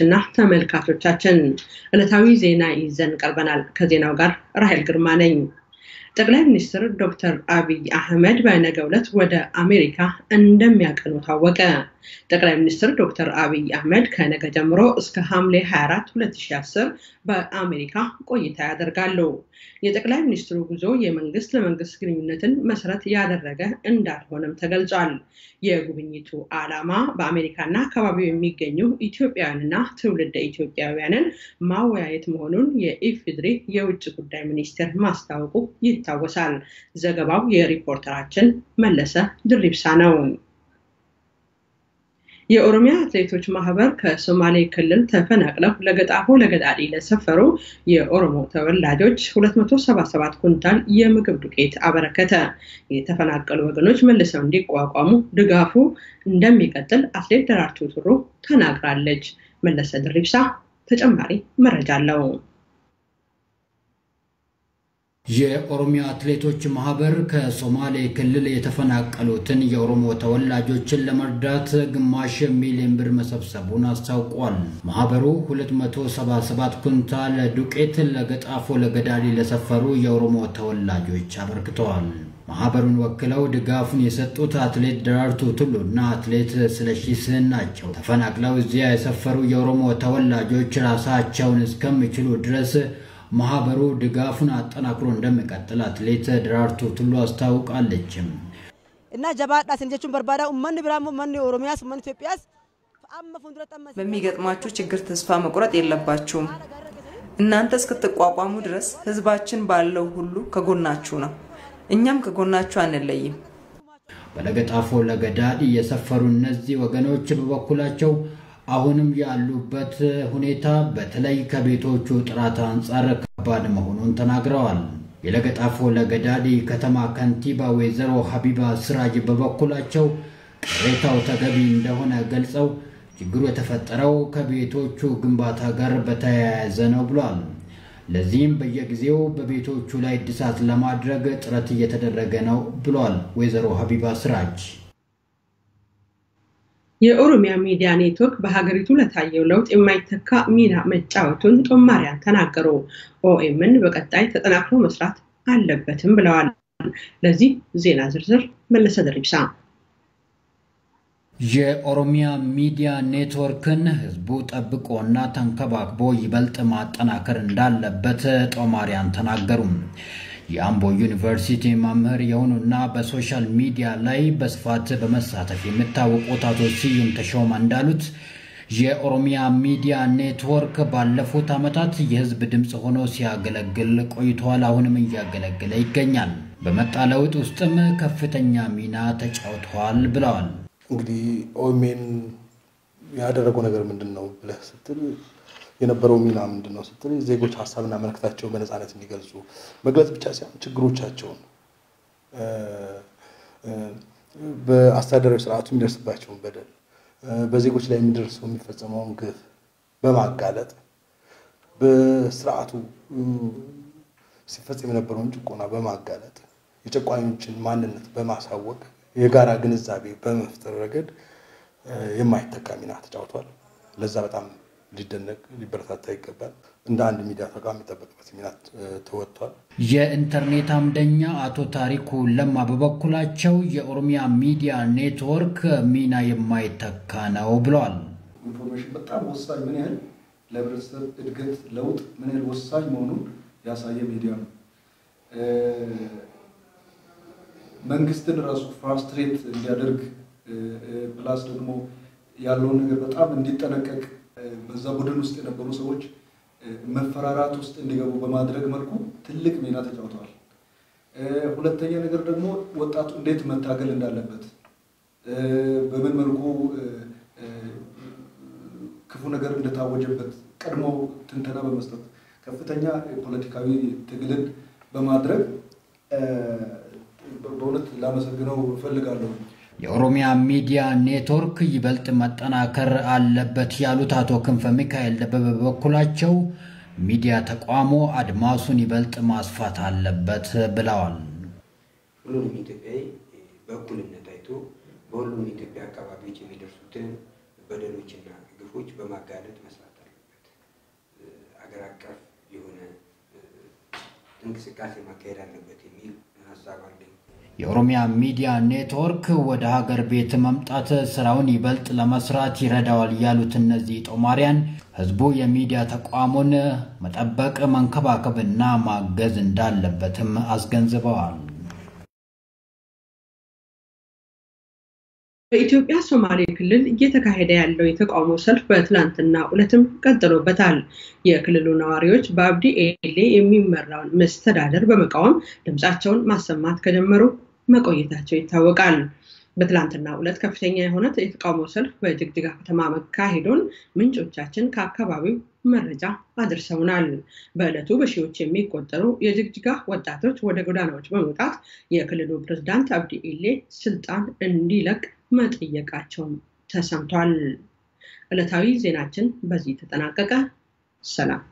እና ተመልካቾቻችን ዕለታዊ ዜና ይዘን ቀርበናል። ከዜናው ጋር ራሄል ግርማ ነኝ። ጠቅላይ ሚኒስትር ዶክተር አብይ አህመድ በነገው ዕለት ወደ አሜሪካ እንደሚያቀኑ ታወቀ። ጠቅላይ ሚኒስትር ዶክተር አብይ አህመድ ከነገ ጀምሮ እስከ ሐምሌ 24 2010 በአሜሪካ ቆይታ ያደርጋሉ። የጠቅላይ ሚኒስትሩ ጉዞ የመንግስት ለመንግስት ግንኙነትን መሰረት ያደረገ እንዳልሆነም ተገልጿል። የጉብኝቱ ዓላማ በአሜሪካና አካባቢው የሚገኙ ኢትዮጵያውያንና ትውልደ ኢትዮጵያውያንን ማወያየት መሆኑን የኢፌዴሪ የውጭ ጉዳይ ሚኒስቴር ማስታወቁ ይታወሳል። ዘገባው የሪፖርተራችን መለሰ ድሪብሳ ነው። የኦሮሚያ አትሌቶች ማህበር ከሶማሌ ክልል ተፈናቅለው ለገጣፎ ለገዳዲ ለሰፈሩ የኦሮሞ ተወላጆች 277 ኩንታል የምግብ ዱቄት አበረከተ። የተፈናቀሉ ወገኖች መልሰው እንዲቋቋሙ ድጋፉ እንደሚቀጥል አትሌት ደራርቱ ቱሩ ተናግራለች። መለሰ ድሪብሳ ተጨማሪ መረጃ አለው። የኦሮሚያ አትሌቶች ማህበር ከሶማሌ ክልል የተፈናቀሉትን የኦሮሞ ተወላጆችን ለመርዳት ግማሽ ሚሊዮን ብር መሰብሰቡን አስታውቋል። ማህበሩ 277 ኩንታል ዱቄት ለገጣፎ ለገዳዲ ለሰፈሩ የኦሮሞ ተወላጆች አበርክተዋል። ማህበሩን ወክለው ድጋፉን የሰጡት አትሌት ደራርቱ ቱሉና አትሌት ስለሺ ስህን ናቸው። ተፈናቅለው እዚያ የሰፈሩ የኦሮሞ ተወላጆች ራሳቸውን እስከሚችሉ ድረስ ማህበሩ ድጋፉን አጠናክሮ እንደሚቀጥል አትሌት ደራርቱ ቱሉ አስታውቃለች። እና ጀባዳ ሰንጀቹን በርባዳ ኡመን ብራሞ ማን ኦሮሚያስ ማን ኢትዮጵያስ በሚገጥማችሁ ችግር ተስፋ መቁረጥ የለባችሁም። እናንተ እስክትቋቋሙ ድረስ ህዝባችን ባለው ሁሉ ከጎናችሁ ነው። እኛም ከጎናችሁ አንለይም። በለገጣፎ ለገዳዲ የሰፈሩ እነዚህ ወገኖች በበኩላቸው አሁንም ያሉበት ሁኔታ በተለይ ከቤቶቹ ጥራት አንፃር ከባድ መሆኑን ተናግረዋል። የለገጣፎ ለገዳዲ ከተማ ከንቲባ ወይዘሮ ሀቢባ ስራጅ በበኩላቸው ቅሬታው ተገቢ እንደሆነ ገልጸው ችግሩ የተፈጠረው ከቤቶቹ ግንባታ ጋር በተያያዘ ነው ብለዋል። ለዚህም በየጊዜው በቤቶቹ ላይ እድሳት ለማድረግ ጥረት እየተደረገ ነው ብለዋል ወይዘሮ ሀቢባ ስራጅ። የኦሮሚያ ሚዲያ ኔትወርክ በሀገሪቱ ለታየው ለውጥ የማይተካ ሚና መጫወቱን ጦማሪያን ተናገሩ። ኦኤምን በቀጣይ ተጠናክሮ መስራት አለበትም ብለዋል። ለዚህ ዜና ዝርዝር መለሰ ድሪብሳ። የኦሮሚያ ሚዲያ ኔትወርክን ህዝቡ ጠብቆና ተንከባክቦ ይበልጥ ማጠናከር እንዳለበት ጦማሪያን ተናገሩ። የአምቦ ዩኒቨርሲቲ መምህር የሆኑና በሶሻል ሚዲያ ላይ በስፋት በመሳተፍ የሚታወቁት አቶ ስዩም ተሾመ እንዳሉት የኦሮሚያ ሚዲያ ኔትወርክ ባለፉት ዓመታት የህዝብ ድምጽ ሆኖ ሲያገለግል ቆይቷል። አሁንም እያገለገለ ይገኛል። በመጣ ለውጥ ውስጥም ከፍተኛ ሚና ተጫውቷል ብለዋል። እንግዲህ ኦኤምን ያደረገው ነገር ምንድነው ብለህ ስትል የነበረው ሚና ምንድነው ስትል ዜጎች ሐሳብና መልእክታቸውን በነፃነት እንዲገልጹ መግለጽ ብቻ ሳይሆን ችግሮቻቸውን በአስተዳደራዊ ስርዓቱ የሚደርስባቸውን በደል በዜጎች ላይ የሚደርሰው የሚፈጸመውን ግፍ በማጋለጥ በስርዓቱ ሲፈጸም የነበረውን ጭቆና በማጋለጥ የጨቋኞችን ማንነት በማሳወቅ የጋራ ግንዛቤ በመፍጠር ረገድ የማይተካ ሚና ተጫውቷል። ለዛ በጣም ሊደነቅ ሊበረታታ ይገባል። እንደ አንድ ሚዲያ ተቋም የሚጠበቅበት ሚና ተወጥቷል። የኢንተርኔት አምደኛ አቶ ታሪኩ ለማ በበኩላቸው የኦሮሚያ ሚዲያ ኔትወርክ ሚና የማይተካ ነው ብለዋል። ኢንፎርሜሽን በጣም ወሳኝ ምን ያህል ለህብረተሰብ እድገት ለውጥ ምን ያህል ወሳኝ መሆኑን ያሳየ ሚዲያ ነው። መንግስትን ራሱ ፍራስትሬት እንዲያደርግ ፕላስ ደግሞ ያለውን ነገር በጣም እንዲጠነቀቅ በዛ ቡድን ውስጥ የነበሩ ሰዎች መፈራራት ውስጥ እንዲገቡ በማድረግ መልኩ ትልቅ ሚና ተጫውተዋል። ሁለተኛ ነገር ደግሞ ወጣቱ እንዴት መታገል እንዳለበት በምን መልኩ ክፉ ነገር እንደታወጀበት ቀድሞ ትንተና በመስጠት ከፍተኛ ፖለቲካዊ ትግልን በማድረግ በእውነት ላመሰግነው ፈልጋለሁ። የኦሮሚያ ሚዲያ ኔትወርክ ይበልጥ መጠናከር አለበት ያሉት አቶ ክንፈ ሚካኤል በበኩላቸው ሚዲያ ተቋሙ አድማሱን ይበልጥ ማስፋት አለበት ብለዋል። ሁሉም ኢትዮጵያዊ በእኩልነት አይቶ በሁሉም ኢትዮጵያ አካባቢዎች የሚደርሱትን በደሎችና ግፎች በማጋለጥ መስራት አለበት። አገር አቀፍ የሆነ እንቅስቃሴ ማካሄድ አለበት የሚል ሀሳብ አለኝ። የኦሮሚያ ሚዲያ ኔትወርክ ወደ ሀገር ቤት መምጣት ስራውን ይበልጥ ለመስራት ይረዳዋል ያሉት እነዚህ ጦማሪያን ህዝቡ የሚዲያ ተቋሙን መጠበቅ መንከባከብና ማገዝ እንዳለበትም አስገንዝበዋል። በኢትዮጵያ ሶማሌ ክልል እየተካሄደ ያለው የተቃውሞ ሰልፍ በትላንትና ዕለትም ቀጥሎበታል። የክልሉ ነዋሪዎች በአብዲ ኤሌ የሚመራውን መስተዳደር በመቃወም ድምጻቸውን ማሰማት ከጀመሩ መቆየታቸው ይታወቃል። በትላንትና ዕለት ከፍተኛ የሆነ የተቃውሞ ሰልፍ በጅግጅጋ ከተማ መካሄዱን ምንጮቻችን ከአካባቢው መረጃ አድርሰውናል። በዕለቱ በሺዎች የሚቆጠሩ የጅግጅጋ ወጣቶች ወደ ጎዳናዎች በመውጣት የክልሉ ፕሬዝዳንት አብዲ ኤሌ ስልጣን እንዲለቅ መጠየቃቸው ተሰምቷል። ዕለታዊ ዜናችን በዚህ ተጠናቀቀ። ሰላም።